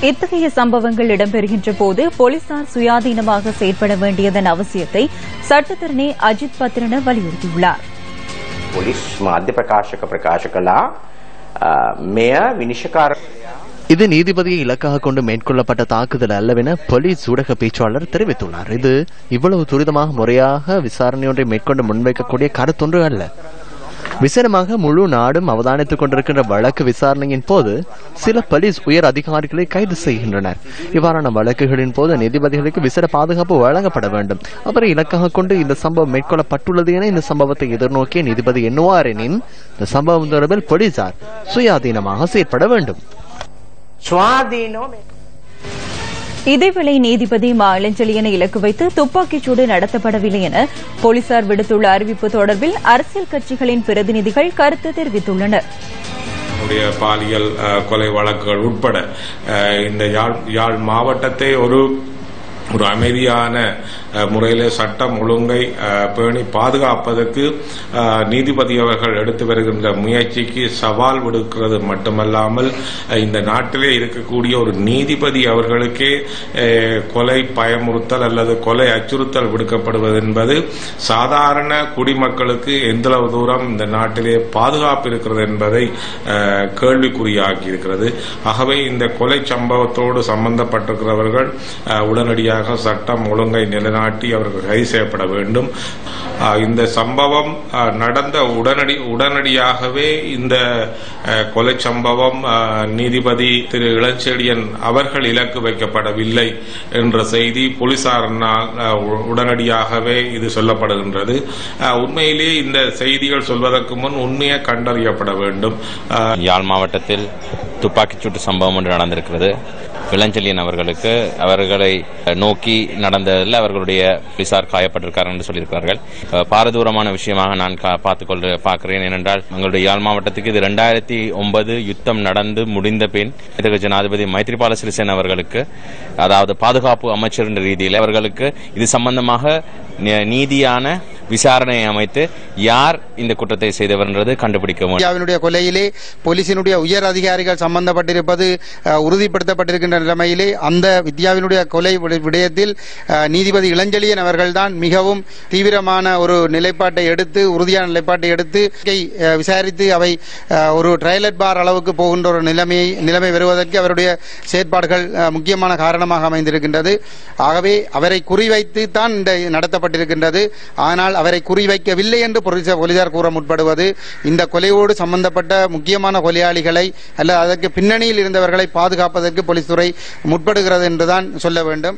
இத்தகைய சம்பவங்கள் இடம்பெறுகின்ற போது போலீசார் சுயாதீனமாக செயற்பட வேண்டியதன் அவசியத்தை சட்டத்தரணி அஜித் பத்ரன வலியுறுத்தியுள்ளார். போலீஸ் மாத்திய பிரகாஷ கலா மேய வினிஷகார இது நீதிபதியை இலக்காக கொண்டு மேற்கொள்ளப்பட்ட தாக்குதல் அல்லவென போலீஸ் ஊடக பேச்சாளர் தெரிவித்துள்ளார். இது இவ்வளவு துரிதமாக முறையாக விசாரணையொன்றை மேற்கொண்டு முன்வைக்கக்கூடிய கருத்தொன்று அல்ல. விசேடமாக முழு நாடும் அவதானித்துக் கொண்டிருக்கின்ற வழக்கு விசாரணையின் போது சில போலீஸ் உயர் அதிகாரிகளை கைது செய்கின்றனர். இவ்வாறான வழக்குகளின் போது நீதிபதிகளுக்கு விசேட பாதுகாப்பு வழங்கப்பட வேண்டும். அவரை இலக்காக கொண்டு இந்த சம்பவம் மேற்கொள்ளப்பட்டுள்ளது என இந்த சம்பவத்தை எதிர்நோக்கிய நீதிபதி எண்ணுவார் எனின் இந்த சம்பவம் தொடர்பில் போலீசார் சுயாதீனமாக செயற்பட வேண்டும். இதேவேளை நீதிபதி மா இளஞ்செழியனை இலக்கு வைத்து துப்பாக்கிச்சூடு நடத்தப்படவில்லை என போலீசார் விடுத்துள்ள அறிவிப்பு தொடர்பில் அரசியல் கட்சிகளின் பிரதிநிதிகள் கருத்து தெரிவித்துள்ளனர். பாலியல் கொலை வழக்குகள் உட்பட இந்த யாழ் மாவட்டத்தை ஒரு அமைதியான முறையிலே சட்டம் ஒழுங்கை பேணி பாதுகாப்பதற்கு நீதிபதி அவர்கள் எடுத்து வருகின்ற முயற்சிக்கு சவால் விடுக்கிறது மட்டுமல்லாமல் இந்த நாட்டிலே இருக்கக்கூடிய ஒரு நீதிபதி அவர்களுக்கே கொலை பயமுறுத்தல் அல்லது கொலை அச்சுறுத்தல் விடுக்கப்படுவது என்பது சாதாரண குடிமக்களுக்கு எந்தளவு தூரம் இந்த நாட்டிலே பாதுகாப்பு இருக்கிறது என்பதை கேள்விக்குறியாக்கி இருக்கிறது. ஆகவே இந்த கொலை சம்பவத்தோடு சம்பந்தப்பட்டிருக்கிறவர்கள் உடனடியாக சட்டம் ஒழுங்கை நிலைநாட்டி அவர்கள் கைது செய்யப்பட வேண்டும். இந்த சம்பவம் நடந்த உடனடியாகவே இந்த கொலை சம்பவம் நீதிபதி திரு இளஞ்செழியன் அவர்கள் இலக்கு வைக்கப்படவில்லை என்ற செய்தி போலீசாரினால் உடனடியாகவே இது சொல்லப்படுகின்றது. உண்மையிலேயே இந்த செய்திகள் சொல்வதற்கு முன் உண்மையை கண்டறியப்பட வேண்டும். யாழ் மாவட்டத்தில் துப்பாக்கிச்சூட்டு சம்பவம் ஒன்று நடந்திருக்கிறது. இளஞ்செழியன் அவர்களை நோக்கி நடந்ததில் அவர்களுடைய போலீசார் காயப்பட்டிருக்கார் என்று சொல்லியிருக்கிறார்கள். பாரதூரமான விஷயமாக நான் பார்க்கிறேன். ஏனென்றால் எங்களுடைய யாழ் மாவட்டத்துக்கு இது 2009 யுத்தம் நடந்து முடிந்த பின் ஜனாதிபதி மைத்ரிபால சிறிசேன அவர்களுக்கு, அதாவது பாதுகாப்பு அமைச்சர் என்ற ரீதியில் அவர்களுக்கு இது சம்பந்தமாக நீதியான விசாரணையை அமைத்து யார் இந்த குற்றத்தை செய்தவர் என்றது கண்டுபிடிக்க வேண்டும். கொலையிலே போலீசினுடைய உயர் அதிகாரிகள் சம்பந்தப்பட்டிருப்பது உறுதிப்படுத்தப்பட்டிருக்கின்ற நிலைமையிலே அந்த வித்யாவினுடைய கொலை விடயத்தில் நீதிபதி இளஞ்செழியன் அவர்கள்தான் மிகவும் தீவிரமான ஒரு நிலைப்பாட்டை எடுத்து, உறுதியான நிலைப்பாட்டை எடுத்து விசாரித்து அவை ஒரு ட்ரைலட் பார் அளவுக்கு போகின்ற ஒரு நிலைமை வருவதற்கு அவருடைய செயற்பாடுகள் முக்கியமான காரணமாக அமைந்திருக்கின்றது. ஆகவே அவரை குறிவைத்து தான் நடத்தப்பட்டிருக்கின்றது. ஆனால் அவரை குறிவைக்கவில்லை என்று போலீசார் கூற முற்படுவது இந்த கொலையோடு சம்பந்தப்பட்ட முக்கியமான கொலையாளிகளை அல்லது அதற்கு பின்னணியில் இருந்தவர்களை பாதுகாப்பதற்கு போலீஸ் துறை முற்படுகிறது என்றுதான் சொல்ல வேண்டும்.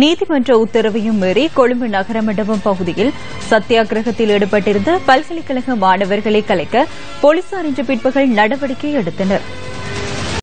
நீதிமன்ற உத்தரவையும் மீறி கொழும்பு நகர மண்டபம் பகுதியில் சத்தியாகிரகத்தில் ஈடுபட்டிருந்த பல்கலைக்கழக மாணவர்களை கலைக்க போலீசார் இன்று பிற்பகல் நடவடிக்கை எடுத்தனர்.